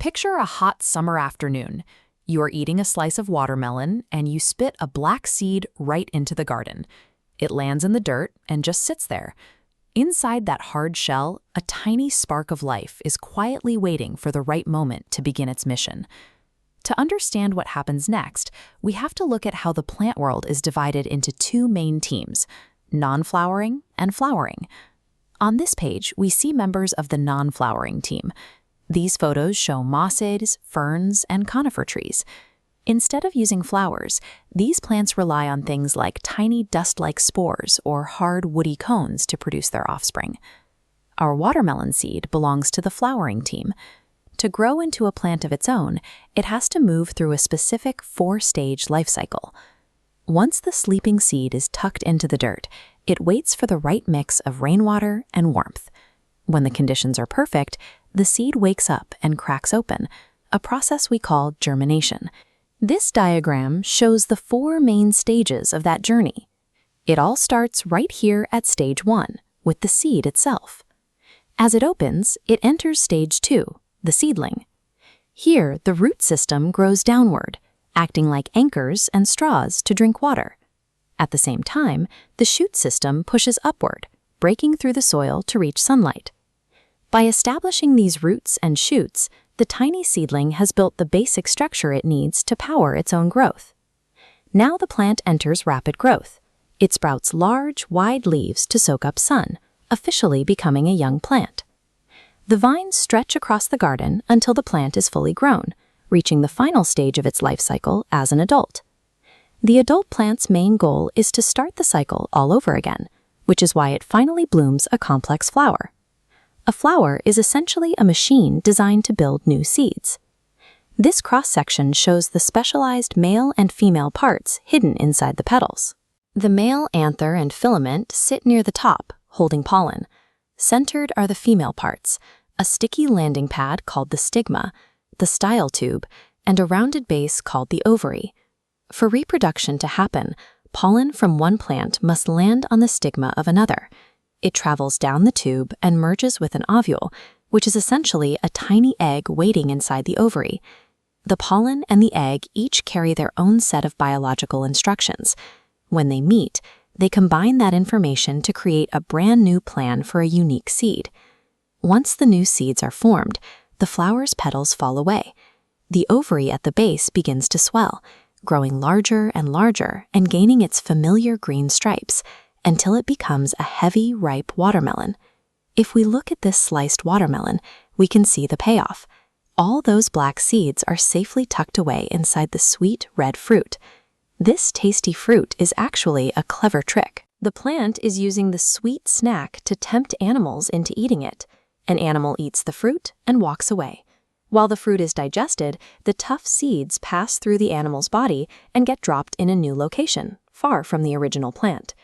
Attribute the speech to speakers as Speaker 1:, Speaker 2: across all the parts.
Speaker 1: Picture a hot summer afternoon. You are eating a slice of watermelon and you spit a black seed right into the garden. It lands in the dirt and just sits there. Inside that hard shell, a tiny spark of life is quietly waiting for the right moment to begin its mission. To understand what happens next, we have to look at how the plant world is divided into two main teams: non-flowering and flowering. On this page, we see members of the non-flowering team. These photos show mosses, ferns, and conifer trees. Instead of using flowers, these plants rely on things like tiny dust-like spores or hard woody cones to produce their offspring. Our watermelon seed belongs to the flowering team. To grow into a plant of its own, it has to move through a specific 4-stage life cycle. Once the sleeping seed is tucked into the dirt, it waits for the right mix of rainwater and warmth. When the conditions are perfect, the seed wakes up and cracks open, a process we call germination. This diagram shows the 4 main stages of that journey. It all starts right here at stage 1, with the seed itself. As it opens, it enters stage 2, the seedling. Here, the root system grows downward, acting like anchors and straws to drink water. At the same time, the shoot system pushes upward, breaking through the soil to reach sunlight. By establishing these roots and shoots, the tiny seedling has built the basic structure it needs to power its own growth. Now the plant enters rapid growth. It sprouts large, wide leaves to soak up sun, officially becoming a young plant. The vines stretch across the garden until the plant is fully grown, reaching the final stage of its life cycle as an adult. The adult plant's main goal is to start the cycle all over again, which is why it finally blooms a complex flower. A flower is essentially a machine designed to build new seeds. This cross-section shows the specialized male and female parts hidden inside the petals. The male anther and filament sit near the top, holding pollen. Centered are the female parts, a sticky landing pad called the stigma, the style tube, and a rounded base called the ovary. For reproduction to happen, pollen from one plant must land on the stigma of another. It travels down the tube and merges with an ovule, which is essentially a tiny egg waiting inside the ovary. The pollen and the egg each carry their own set of biological instructions. When they meet, they combine that information to create a brand new plan for a unique seed. Once the new seeds are formed, the flower's petals fall away. The ovary at the base begins to swell, growing larger and gaining its familiar green stripes, until it becomes a heavy, ripe watermelon. If we look at this sliced watermelon, we can see the payoff. All those black seeds are safely tucked away inside the sweet red fruit. This tasty fruit is actually a clever trick. The plant is using the sweet snack to tempt animals into eating it. An animal eats the fruit and walks away. While the fruit is digested, the tough seeds pass through the animal's body and get dropped in a new location, far from the original plant.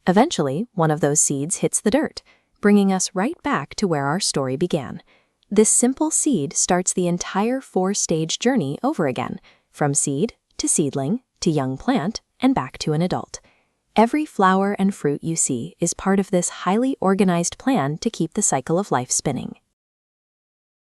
Speaker 1: Eventually, one of those seeds hits the dirt, bringing us right back to where our story began. This simple seed starts the entire 4-stage journey over again, from seed to seedling to young plant and back to an adult. Every flower and fruit you see is part of this highly organized plan to keep the cycle of life spinning.